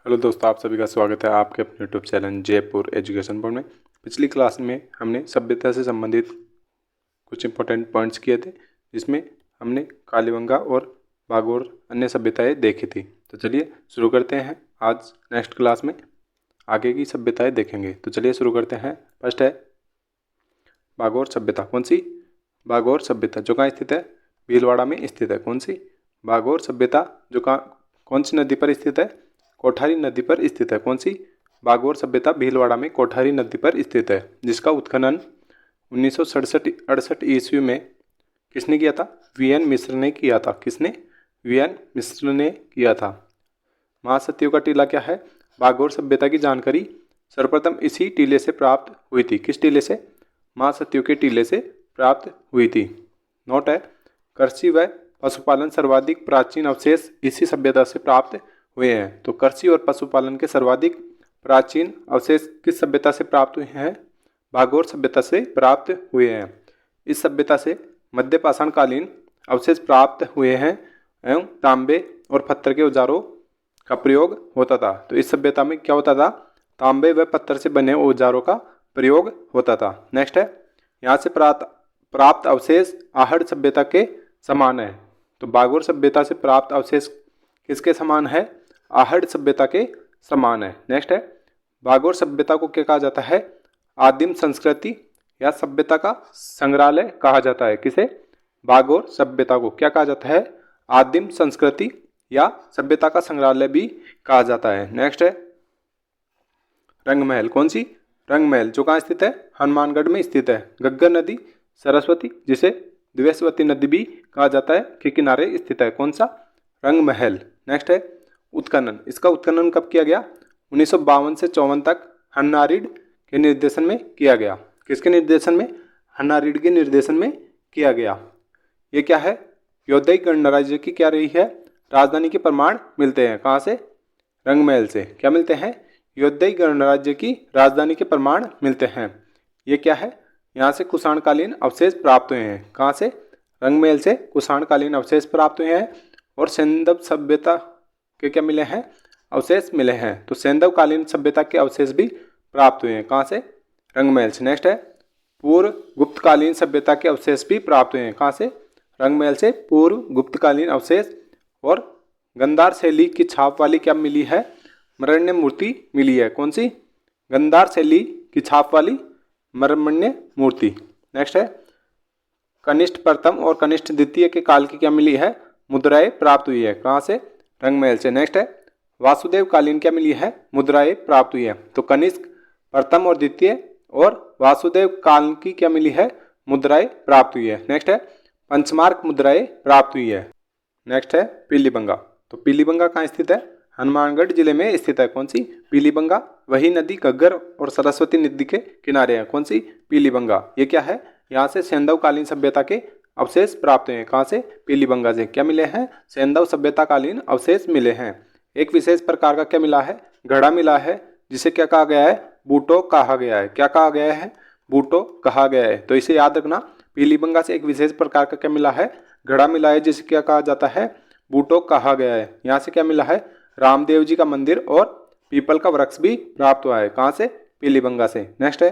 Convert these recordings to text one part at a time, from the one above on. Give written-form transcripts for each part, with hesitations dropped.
Hello दोस्तों, आप सभी का स्वागत है आपके अपने YouTube channel Jaipur education board में। पिछली क्लास में हमने सभ्यता से संबंधित कुछ इंपॉर्टेंट पॉइंट्स किए थे, जिसमें हमने कालीबंगा और भागोर अन्य सभ्यताएं देखी थी। तो चलिए शुरू करते हैं। आज नेक्स्ट क्लास में आगे की सभ्यताएं देखेंगे। तो चलिए शुरू करते हैं। फर्स्ट है भागोर सभ्यता। कौन सी? भागोर सभ्यता जो कहाँ स्थित है? भीलवाड़ा में स्थित है। कौन सी? भागोर सभ्यता जो कौन सी नदी पर स्थित है? कोठारी नदी पर स्थित है। कौन सी? भागोर सभ्यता भीलवाड़ा में कोठारी नदी पर स्थित है, जिसका उत्खनन 1967-68 ईस्वी में किसने किया था? वीएन मिश्र ने किया था। किसने? वीएन मिश्र ने किया था। महासत्यों का टीला क्या है? भागोर सभ्यता की जानकारी सर्वप्रथम इसी टीले से प्राप्त हुई थी। किस टीले से? महासत्यों के टीले से प्राप्त हुई थी। नोट है, कृषि व पशुपालन सर्वाधिक प्राचीन अवशेष इसी सभ्यता से प्राप्त हुए हैं। तो कृषि और पशुपालन के सर्वाधिक प्राचीन अवशेष किस सभ्यता से प्राप्त हुए हैं? भागोर सभ्यता से प्राप्त हुए हैं। इस सभ्यता से मध्य पाषाण कालीन अवशेष प्राप्त हुए हैं एवं तांबे और पत्थर के औजारों का प्रयोग होता था। तो इस सभ्यता में क्या होता था? तांबे व पत्थर से बने औजारों का प्रयोग होता था। नेक्स्ट है, यहाँ से प्राप्त अवशेष आहड़ सभ्यता के समान है। तो भागोर सभ्यता से प्राप्त अवशेष किसके समान है? आहड़ सभ्यता के समान है। नेक्स्ट है, भागोर सभ्यता को क्या कहा जाता है? आदिम संस्कृति या सभ्यता का संग्रहालय कहा जाता है। किसे? भागोर सभ्यता को क्या कहा जाता है? आदिम संस्कृति या सभ्यता का संग्रहालय भी कहा जाता है। नेक्स्ट है रंगमहल। कौन सी? रंगमहल जो कहाँ स्थित है? हनुमानगढ़ में स्थित है। घग्गर नदी सरस्वती, जिसे द्विवेशवती नदी भी कहा जाता है, के किनारे स्थित है। कौन सा? रंगमहल। नेक्स्ट है उत्खनन। इसका उत्खनन कब किया गया? 1952 से 54 तक हन्नारीड के निर्देशन में किया गया। किसके निर्देशन में? हन्नारीड के निर्देशन में किया गया। ये क्या है? योद्धई गणराज्य की क्या रही है? राजधानी के प्रमाण मिलते हैं। कहाँ से? रंगमहल से। क्या मिलते हैं? योद्धई गणराज्य की राजधानी के प्रमाण मिलते हैं। ये क्या है? यहाँ से कुषाणकालीन अवशेष प्राप्त हुए हैं। कहाँ से? रंगमहल से कुषाणकालीन अवशेष प्राप्त हुए हैं और सैंधव सभ्यता के क्या मिले हैं? अवशेष मिले हैं। तो सैंधवकालीन सभ्यता के अवशेष भी प्राप्त हुए हैं। कहाँ से? रंगमहल से। नेक्स्ट है पूर्व गुप्तकालीन सभ्यता के अवशेष भी प्राप्त हुए हैं। कहाँ से? रंगमहल से पूर्व गुप्तकालीन अवशेष और गंधार शैली की छाप वाली क्या मिली है? मरण्य मूर्ति मिली है। कौन सी? गंधार शैली की छाप वाली मरण्य मूर्ति। नेक्स्ट है कनिष्ठ प्रथम और कनिष्ठ द्वितीय के काल की क्या मिली है? मुद्राएं प्राप्त हुई है। कहाँ से? रंगमहल से। नेक्स्ट है वासुदेव कालीन क्या मिली है? मुद्राएं प्राप्त हुई है। तो कनिष्क प्रथम और द्वितीय और वासुदेव काल की क्या मिली है? मुद्राएं प्राप्त हुई है। नेक्स्ट है पंचमार्क मुद्राएं प्राप्त हुई है। नेक्स्ट है पीलीबंगा। तो पीलीबंगा कहाँ स्थित है? हनुमानगढ़ जिले में स्थित है। कौन सी? पीलीबंगा। वही नदी घग्गर और सरस्वती नदी के किनारे है। कौन सी? पीलीबंगा। ये क्या है? यहाँ से सैंधवकालीन सभ्यता के अवशेष प्राप्त हुए हैं। कहाँ से? पीलीबंगा से। क्या मिले हैं? सैंधव सभ्यता कालीन अवशेष मिले हैं। एक विशेष प्रकार का क्या मिला है? घड़ा मिला है, जिसे क्या कहा गया है? बूटो कहा गया है। क्या कहा गया है? बूटो कहा गया है। तो इसे याद रखना, पीलीबंगा से एक विशेष प्रकार का क्या मिला है? घड़ा मिला है, जिसे क्या कहा जाता है? बूटो कहा गया है। यहाँ से क्या मिला है? रामदेव जी का मंदिर और पीपल का वृक्ष भी प्राप्त हुआ है। कहाँ से? पीलीबंगा से। नेक्स्ट है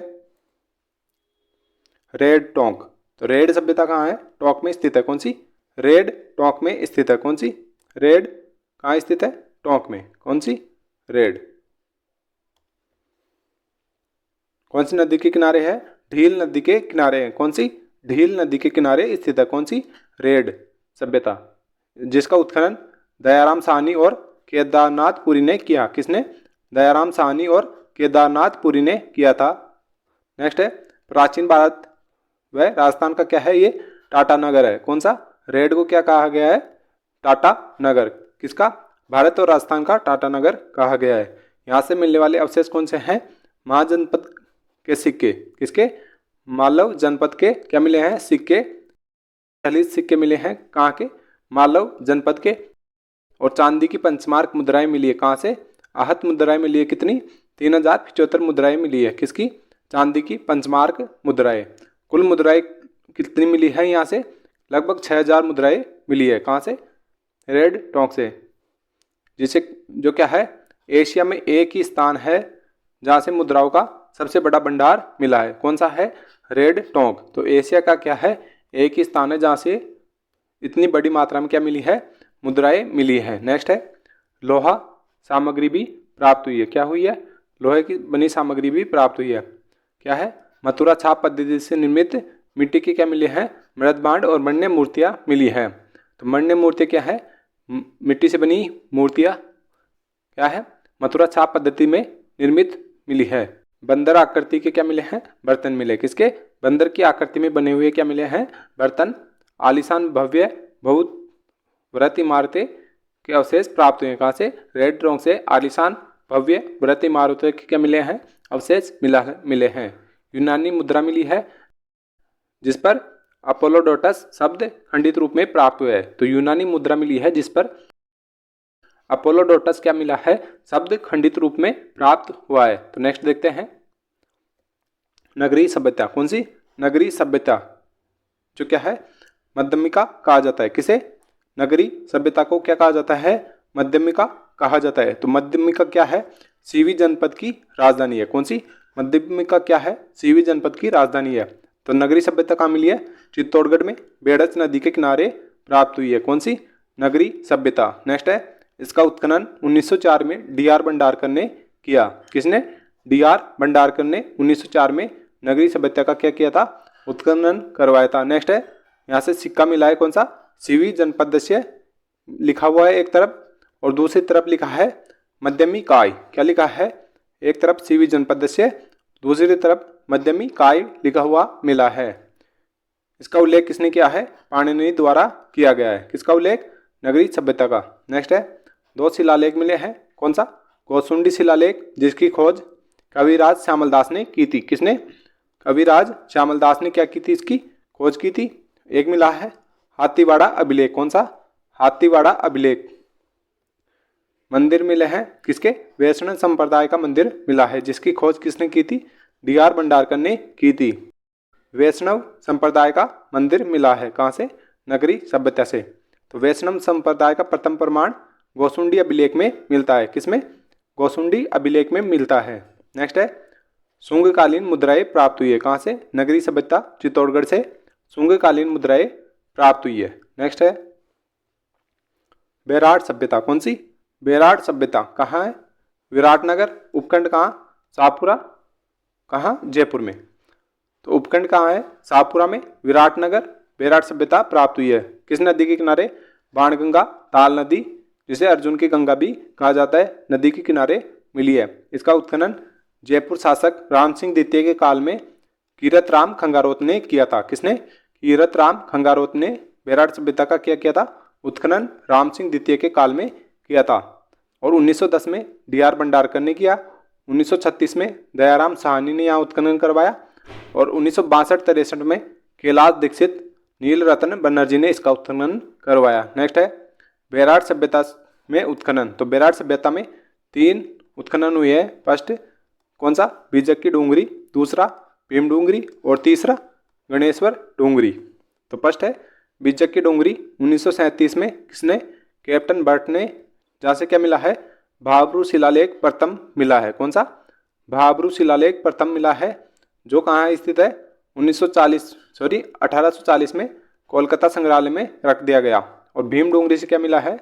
रेड टोंक। तो रेड सभ्यता कहाँ है? टोंक में स्थित है। कौन सी? रेड टोंक में स्थित है। कौन सी? रेड कहाँ स्थित है? टोंक में। कौन सी? रेड। कौन सी नदी के किनारे है? ढील नदी के किनारे है। कौन सी? ढील नदी के किनारे स्थित है। कौन सी? रेड सभ्यता, जिसका उत्खनन दयाराम साहनी और केदारनाथपुरी ने किया। किसने? दयाराम साहनी और केदारनाथपुरी ने किया था। नेक्स्ट है प्राचीन भारत व राजस्थान का क्या है? ये टाटा नगर है। कौन सा? रेड को क्या कहा गया है? टाटा नगर। किसका? भारत और राजस्थान का टाटा नगर कहा गया है। यहाँ से मिलने वाले अवशेष कौन से हैं? महाजनपद के सिक्के। किसके? मालव जनपद के क्या मिले हैं? सिक्के। 40 सिक्के मिले हैं। कहाँ के? मालव जनपद के। और चांदी की पंचमार्क मुद्राएं मिली है। कहाँ से? आहत मुद्राएं मिली है। कितनी? 3075 मुद्राएं मिली है। किसकी? चांदी की पंचमार्क मुद्राएं। कुल मुद्राएं कितनी मिली है? यहाँ से लगभग 6000 मुद्राएं मिली है। कहाँ से? रेड टोंक से, जिसे जो क्या है? एशिया में एक ही स्थान है जहाँ से मुद्राओं का सबसे बड़ा भंडार मिला है। कौन सा है? रेड टोंक। तो एशिया का क्या है? एक ही स्थान है जहाँ से इतनी बड़ी मात्रा में क्या मिली है? मुद्राएं मिली है। नेक्स्ट है लोहा सामग्री भी प्राप्त हुई है। क्या हुई है? लोहे की बनी सामग्री भी प्राप्त हुई है। क्या है? मथुरा छाप पद्धति से निर्मित मिट्टी की क्या मिली है? मृदभांड और मण्य मूर्तियाँ मिली है। तो मण्य मूर्ति क्या है? मिट्टी से बनी मूर्तियाँ क्या है? मथुरा छाप पद्धति में निर्मित मिली है। बंदर आकृति के क्या मिले हैं? बर्तन मिले। किसके? बंदर की आकृति में बने हुए क्या मिले हैं? बर्तन। आलीशान भव्य बहुत व्रत इमारतें के अवशेष प्राप्त हुए। कहाँ से? रेड टोंक से आलीशान भव्य व्रत इमारतों के क्या मिले हैं? अवशेष मिले हैं। यूनानी मुद्रा मिली है जिस पर अपोलोडोटस शब्द खंडित रूप में प्राप्त हुआ है। तो यूनानी मुद्रा मिली है जिस पर अपोलोडोटस क्या मिला है? शब्द खंडित रूप में प्राप्त हुआ है। तो नेक्स्ट देखते हैं नगरीय सभ्यता। कौन सी? नगरीय सभ्यता जो क्या है? मध्यमिका कहा जाता है। किसे? नगरीय सभ्यता को क्या कहा जाता है? मध्यमिका कहा जाता है। तो मध्यमिका क्या है? सीवी जनपद की राजधानी है। कौन सी? मध्यमिका क्या है? सीवी जनपद की राजधानी है। तो नगरीय सभ्यता कहाँ मिली है? चित्तौड़गढ़ में बेड़च नदी के किनारे प्राप्त हुई है। कौन सी? नगरीय सभ्यता। नेक्स्ट है इसका उत्खनन 1904 में डी आर भंडारकर ने किया। किसने? डी आर भंडारकर ने 1904 में नगरीय सभ्यता का क्या किया था? उत्खनन करवाया था। नेक्स्ट है यहाँ से सिक्का मिला है। कौन सा? सीवी जनपद से लिखा हुआ है एक तरफ और दूसरी तरफ लिखा है मध्यमी काय। क्या लिखा है? एक तरफ सीवी जनपद से दूसरी तरफ मध्यमी काय लिखा हुआ मिला है। इसका उल्लेख किसने किया है? पाणिनि द्वारा किया गया है। किसका उल्लेख? नगरीय सभ्यता का। नेक्स्ट है दो शिलालेख मिले हैं। कौन सा? गोसुंडी शिलालेख जिसकी खोज कविराज श्यामलदास ने की थी। किसने? कविराज श्यामलदास ने क्या की थी? इसकी खोज की थी। एक मिला है हाथीवाड़ा अभिलेख। कौन सा? हाथीवाड़ा अभिलेख। मंदिर मिले हैं किसके? वैष्णव संप्रदाय का मंदिर मिला है जिसकी खोज किसने की थी? डी आर भंडारकर ने की थी। वैष्णव संप्रदाय का मंदिर मिला है। कहाँ से? नगरीय सभ्यता से। तो वैष्णव संप्रदाय का प्रथम प्रमाण गोसुंडी अभिलेख में मिलता है। किसमें? गोसुंडी अभिलेख में मिलता है। नेक्स्ट है शुंगकालीन मुद्राएं प्राप्त हुई है। कहाँ से? नगरीय सभ्यता चित्तौड़गढ़ से शुंगकालीन मुद्राएं प्राप्त हुई है। नेक्स्ट है बेराट सभ्यता। कौन सी? बेराट सभ्यता कहाँ है? विराटनगर। उपखंड कहाँ? शाहपुरा। कहाँ? जयपुर में। तो उपखंड कहाँ है? शाहपुरा में। विराटनगर बेराट सभ्यता प्राप्त हुई है। किस नदी के किनारे? बाणगंगा ताल नदी जिसे अर्जुन की गंगा भी कहा जाता है नदी के किनारे मिली है। इसका उत्खनन जयपुर शासक राम सिंह द्वितीय के काल में कीरतराम खंगारोत ने किया था। किसने? कीरतराम खंगारोत ने बेराट सभ्यता का क्या किया था? उत्खनन राम सिंह द्वितीय के काल में किया था। और 1910 में डी आर भंडारकर ने किया। 1936 में दयाराम साहनी ने यहाँ उत्खनन करवाया और 1962-63 में कैलाश दीक्षित नीलरत्न बनर्जी ने इसका उत्खनन करवाया। नेक्स्ट है बेराट सभ्यता में उत्खनन। तो बेराट सभ्यता में 3 उत्खनन हुए हैं। फर्स्ट कौन सा? बीजक की डूंगरी, दूसरा भीम डूंगरी और तीसरा गणेश्वर डूंगरी। तो फर्स्ट है बीजक की डूंगरी 1937 में किसने? कैप्टन बर्ट ने, जहाँ से क्या मिला है? भाब्रू शिलालेख प्रथम मिला है। कौन सा? भाब्रू शिलालेख प्रथम मिला है जो कहाँ स्थित है? 1840 में कोलकाता संग्रहालय में रख दिया गया। और भीम डूंगरी से क्या मिला है?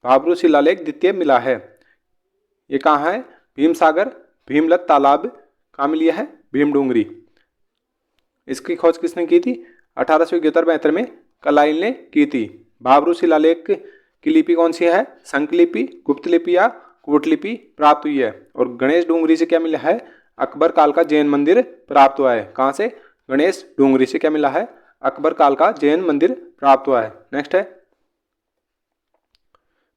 भाब्रू शिलालेख द्वितीय मिला है। ये कहाँ है? भीम सागर भीमलत तालाब कहाँ मिली है? भीम डूंगरी। इसकी खोज किसने की थी? 1871-72 में कलाइल ने की थी। भाब्रू शिलालेख की लिपि कौन सी है? संकलिपि, गुप्त लिपि या कूटलिपि प्राप्त हुई है। और गणेश डूंगरी से क्या मिला है? अकबर काल का जैन मंदिर प्राप्त हुआ है। कहाँ से? गणेश डूंगरी से क्या मिला है? अकबर काल का जैन मंदिर प्राप्त हुआ है। नेक्स्ट है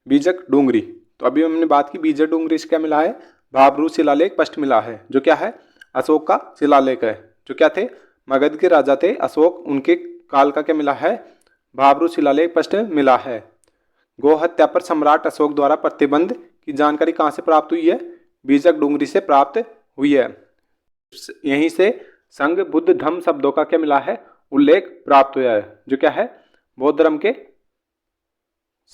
बीजक डूंगरी। तो अभी हमने बात की बीजक डूंगरी से क्या मिला है? भाब्रू शिलालेख फर्स्ट मिला है जो क्या है? अशोक का शिलालेख है। जो क्या थे? मगध के राजा थे अशोक, उनके काल का क्या मिला है? भाब्रू शिलालेख फर्स्ट मिला है। गो हत्या पर सम्राट अशोक द्वारा प्रतिबंध की जानकारी कहाँ से प्राप्त हुई है? बीजक डूंगरी से प्राप्त हुई है। यहीं से संघ बुद्ध धम्म शब्दों का क्या मिला है? उल्लेख प्राप्त हुआ है जो क्या है? बौद्ध धर्म के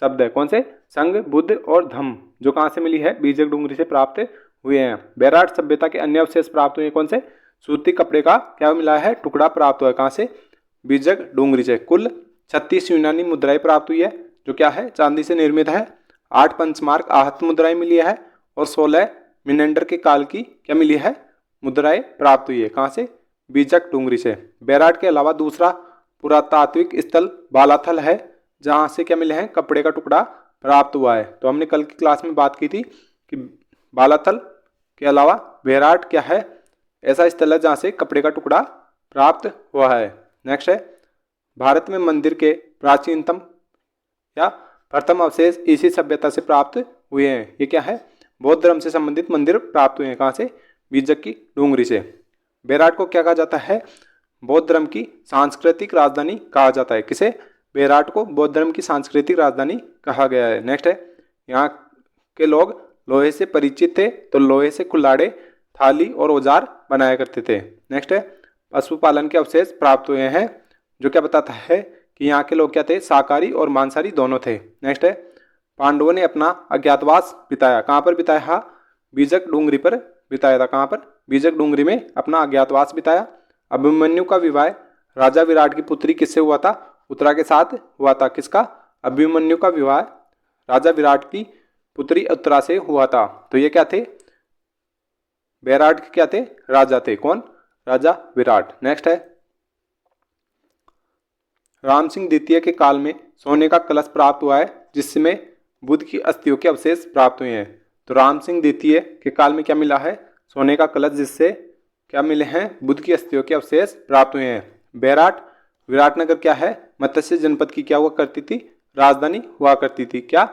शब्द है। कौन से? संग, बुद्ध और धम्म, जो कहाँ से मिली है? बीजक डूंगरी से प्राप्त हुए हैं। बेराट सभ्यता के अन्य अवशेष प्राप्त हुए कौन से? सूती कपड़े का क्या मिला है? टुकड़ा प्राप्त हुआ है। कहाँ से? बीजक डूंगरी से। कुल 36 यूनानी मुद्राएं प्राप्त हुई है, जो क्या है? चांदी से निर्मित है। 8 पंचमार्क आहत मुद्राएं मिली है और 16 मिनेंडर के काल की क्या मिली है? मुद्राएं प्राप्त हुई है। कहाँ से? बीजक डूंगरी से। बेराट के अलावा दूसरा पुरातात्विक स्थल बालाथल है, जहाँ से क्या मिले हैं? कपड़े का टुकड़ा प्राप्त हुआ है। तो हमने कल की क्लास में बात की थी कि बालाथल के अलावा बेराट क्या है? ऐसा स्थल है जहाँ से कपड़े का टुकड़ा प्राप्त हुआ है। नेक्स्ट है, भारत में मंदिर के प्राचीनतम या प्रथम अवशेष इसी सभ्यता से प्राप्त हुए हैं। ये क्या है? बौद्ध धर्म से संबंधित मंदिर प्राप्त हुए हैं। कहाँ से? बीजक की डूंगरी से। बेराट को क्या कहा जाता है? बौद्ध धर्म की सांस्कृतिक राजधानी कहा जाता है। किसे? बेराट को बौद्ध धर्म की सांस्कृतिक राजधानी कहा गया है। नेक्स्ट है, यहाँ के लोग लोहे से परिचित थे, तो लोहे से कुल्हाड़े, थाली और औजार बनाया करते थे। नेक्स्ट है, पशुपालन के अवशेष प्राप्त हुए हैं, जो क्या बताता है कि यहाँ के लोग क्या थे? शाकाहारी और मांसाहारी दोनों थे। नेक्स्ट है, पांडवों ने अपना अज्ञातवास बिताया। कहाँ पर बिताया? बीजक डूंगरी पर बिताया था। कहाँ पर? बीजक डूंगरी में अपना अज्ञातवास बिताया। अभिमन्यु का विवाह राजा विराट की पुत्री किससे हुआ था? उत्तरा के साथ हुआ था। किसका? अभिमन्यु का विवाह राजा विराट की पुत्री उत्तरा से हुआ था। तो ये क्या थे? बेराट के क्या थे? राजा थे। कौन? राजा विराट। नेक्स्ट है, राम सिंह द्वितीय के काल में सोने का कलश प्राप्त हुआ है, जिसमें बुद्ध की अस्थियों के अवशेष प्राप्त हुए हैं। तो राम सिंह द्वितीय के काल में क्या मिला है? सोने का कलश, जिससे क्या मिले हैं? बुद्ध की अस्थियों के अवशेष प्राप्त हुए हैं। बेराट विराटनगर क्या है? मत्स्य जनपद की क्या हुआ करती थी? राजधानी हुआ करती थी। क्या?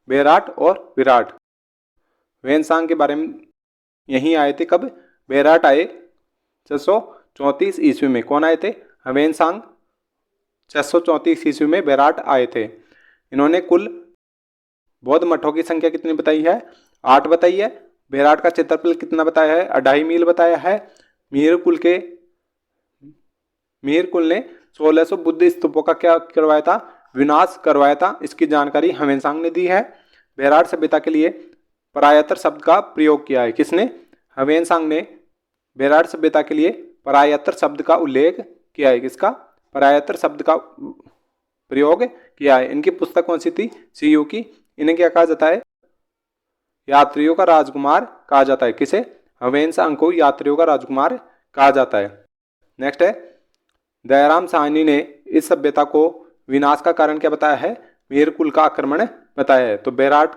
बेराट और विराट। वेनसांग के बारे में यहीं आए थे। कब? बेराट आए 634 ईस्वी में। कौन आए थे? वेनसांग 634 ईस्वी में बेराट आए थे। इन्होंने कुल बौद्ध मठों की संख्या कितनी बताई है? 8 बताई है। बेराट का क्षेत्रफल कितना बताया है? 2.5 मील बताया है। मीर कुल ने 1600 बुद्ध स्तूपों का क्या करवाया था? विनाश करवाया था। इसकी जानकारी हवेनसांग ने दी है। बेराट सभ्यता के लिए परायतर शब्द का प्रयोग किया है। किसने? हवेनसांग ने बेराट सभ्यता के लिए परायतर शब्द का उल्लेख किया है। किसका? परायतर शब्द का प्रयोग किया है। इनकी पुस्तक कौन सी थी? सीयू की। इन्हें क्या कहा जाता है? यात्रियों का राजकुमार कहा जाता है। किसे? हवेनसांग को यात्रियों का राजकुमार कहा जाता है। नेक्स्ट है, दयाराम साहनी ने इस सभ्यता को विनाश का कारण क्या बताया है? मीर कुल का आक्रमण बताया है। तो बेराट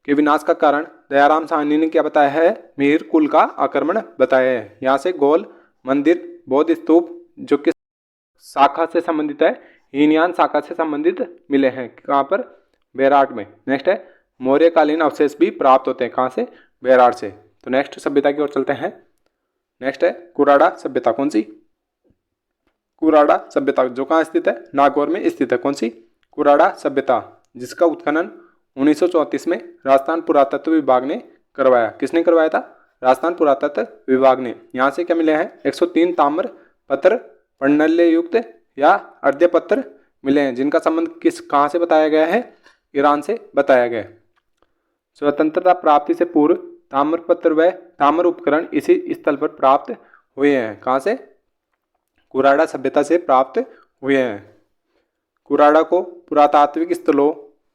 के विनाश का कारण दयाराम साहनी ने क्या बताया है? मीर कुल का आक्रमण बताया है। यहाँ से गोल मंदिर, बौद्ध स्तूप, जो कि शाखा से संबंधित है, हीनयान शाखा से संबंधित मिले हैं। कहाँ पर? बेराट में। नेक्स्ट है, मौर्यकालीन अवशेष भी प्राप्त होते हैं। कहाँ से? बेराट से। तो नेक्स्ट सभ्यता की ओर चलते हैं। नेक्स्ट है कुराड़ा सभ्यता। कौन सी? कुराड़ा सभ्यता जो कहाँ स्थित है? नागौर में स्थित है। कौन सी? कुराड़ा सभ्यता, जिसका उत्खनन 1934 में राजस्थान पुरातत्व विभाग ने करवाया। किसने करवाया था? राजस्थान पुरातत्व विभाग ने। यहाँ से क्या मिले हैं? 103 ताम्र पत्थर पंडल्य युक्त या अर्ध्य पत्थर मिले हैं, जिनका संबंध कहाँ से बताया गया है? ईरान से बताया गया है। स्वतंत्रता प्राप्ति से पूर्व ताम्रपत्र व ताम्र उपकरण इसी स्थल पर प्राप्त हुए हैं। कहाँ से? कुराड़ा सभ्यता से प्राप्त हुए हैं। कुराड़ा को पुरातात्विक स्थलों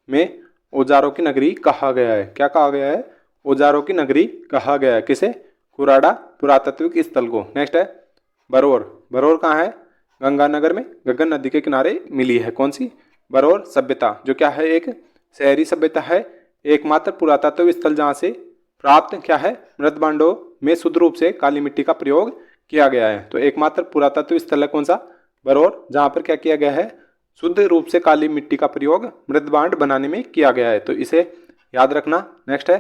में औजारों की नगरी कहा गया है। क्या कहा गया है? औजारों की नगरी कहा गया है। किसे? कुराड़ा पुरातात्विक स्थल को। नेक्स्ट है बरौर। बरौर कहाँ है? गंगानगर में गंगा नदी के किनारे मिली है। कौन सी? बरौर सभ्यता, जो क्या है? एक शहरी सभ्यता है। एकमात्र पुरातत्व स्थल जहाँ से प्राप्त क्या है? मृदभांडों में शुद्ध रूप से काली मिट्टी का प्रयोग किया गया है। तो एकमात्र पुरातत्व स्थल है कौन सा? बरौर, जहाँ पर क्या किया गया है? शुद्ध रूप से काली मिट्टी का प्रयोग मृदभांड बनाने में किया गया है। तो इसे याद रखना। नेक्स्ट है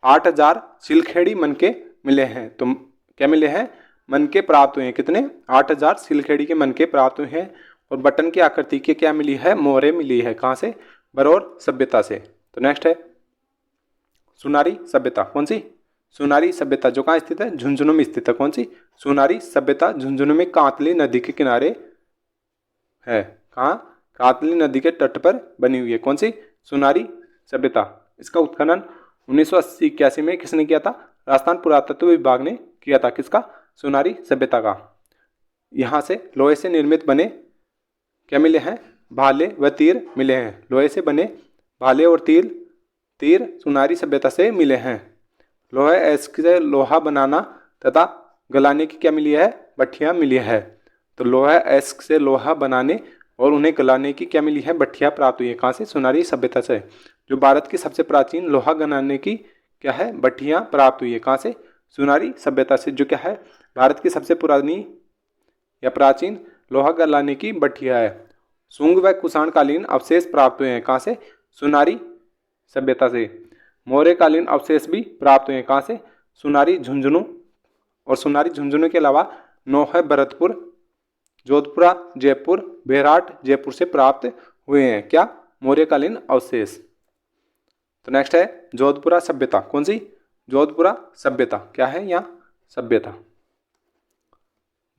8000 सिलखेड़ी मनके मिले हैं। तो क्या मिले हैं? मनके प्राप्त हुए हैं। कितने? 8000 सिलखेड़ी के मनके प्राप्त हुए हैं। और बटन की आकृति की क्या मिली है? मोहरें मिली है। कहाँ से? बरौर सभ्यता से। तो नेक्स्ट है सुनारी सभ्यता। कौन सी? सुनारी सभ्यता जो कहाँ स्थित है? झुंझुनू में स्थित है। कौन सी? सुनारी सभ्यता झुंझुनू में कांतली नदी के किनारे है। कहाँ? कातली नदी के तट पर बनी हुई है। कौन सी? सुनारी सभ्यता। इसका उत्खनन 1980-81 में किसने किया था? राजस्थान पुरातत्व विभाग ने किया था। किसका? सुनारी सभ्यता का। यहाँ से लोहे से निर्मित बने क्या मिले हैं? भाले व तीर मिले हैं। लोहे से बने भाले और तीर सुनारी सभ्यता से मिले हैं। लोहे अयस्क से लोहा बनाना तथा गलाने की क्या मिली है? भट्ठियाँ मिली है। तो लोहा अयस्क से लोहा बनाने और उन्हें गलाने की क्या मिली है? भट्ठियाँ प्राप्त हुई है। कहाँ से? सुनारी सभ्यता से। जो भारत की सबसे प्राचीन लोहा गलाने की क्या है? भट्ठियाँ प्राप्त हुई है। कहाँ से? सुनारी सभ्यता से। जो क्या है? भारत की सबसे पुरानी या प्राचीन लोहा गलाने की भट्ठियाँ है। शुंग व कुषाणकालीन अवशेष प्राप्त हुए हैं। कहाँ से? सुनारी सभ्यता से। मौर्यकालीन अवशेष भी प्राप्त हुए हैं। कहाँ से? सुनारी झुंझुनू। और सुनारी झुंझुनू के अलावा नौहर भरतपुर, जोधपुरा, जयपुर, बेराट जयपुर से प्राप्त हुए हैं। क्या? मौर्यकालीन अवशेष। तो नेक्स्ट है जोधपुरा सभ्यता। कौन सी? जोधपुरा सभ्यता। क्या है यहाँ? सभ्यता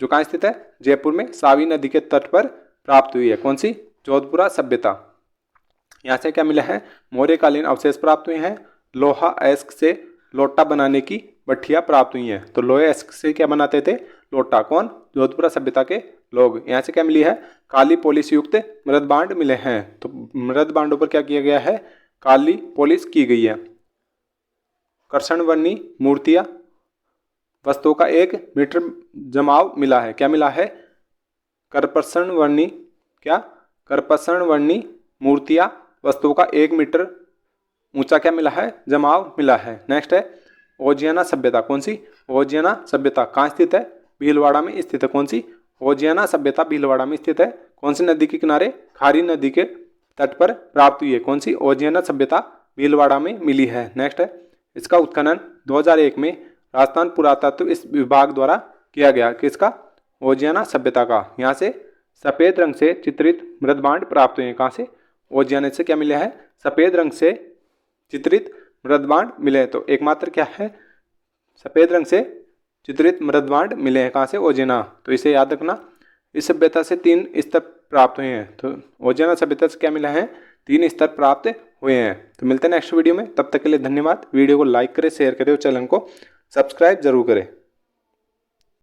जो कहाँ स्थित है? जयपुर में सावी नदी के तट पर प्राप्त हुई है। कौन सी? जोधपुरा सभ्यता। यहाँ से क्या मिला है? मौर्यकालीन अवशेष प्राप्त हुए हैं। लोहा अयस्क से लोटा बनाने की भट्ठियाँ प्राप्त हुई हैं। तो लोहे अयस्क से क्या बनाते थे? लोटा। कौन? जोधपुरा सभ्यता के लोग। यहाँ से क्या मिली है? काली पॉलिश युक्त मृदबांड मिले हैं। तो मृदबांडों पर क्या किया गया है? काली पॉलिश की गई है। कर्षणवर्णी मूर्तियाँ वस्तुओं का 1 मीटर जमाव मिला है। क्या मिला है? कर्षणवर्णी क्या? कर्षणवर्णी मूर्तियाँ वस्तुओं का 1 मीटर ऊंचा क्या मिला है? जमाव मिला है। नेक्स्ट है ओजियाना सभ्यता। कौन सी? ओजियाना सभ्यता कहाँ स्थित है? भीलवाड़ा में स्थित है। कौन सी? ओजियाना सभ्यता भीलवाड़ा में स्थित है। कौन सी नदी के किनारे? खारी नदी के तट पर प्राप्त हुई है। कौन सी? ओजियाना सभ्यता भीलवाड़ा में मिली है। नेक्स्ट है इसका उत्खनन 2001 में राजस्थान पुरातत्व इस विभाग द्वारा किया गया। किसका? ओजियाना सभ्यता का। यहाँ से सफ़ेद रंग से चित्रित मृदबांड प्राप्त हुए हैं। कहाँ से? ओजियाना से क्या मिला है? सफ़ेद रंग से चित्रित मृदबांड मिले हैं। तो एकमात्र क्या है? सफ़ेद रंग से चित्रित मृदबांड मिले हैं। कहाँ से? ओजियाना। तो इसे याद रखना। इस सभ्यता से 3 स्तर प्राप्त हुए हैं। तो ओजियाना सभ्यता से क्या मिला है? 3 स्तर प्राप्त हुए हैं। तो मिलते हैं नेक्स्ट वीडियो में। तब तक के लिए धन्यवाद। वीडियो को लाइक करें, शेयर करें और चैनल को सब्सक्राइब जरूर करें।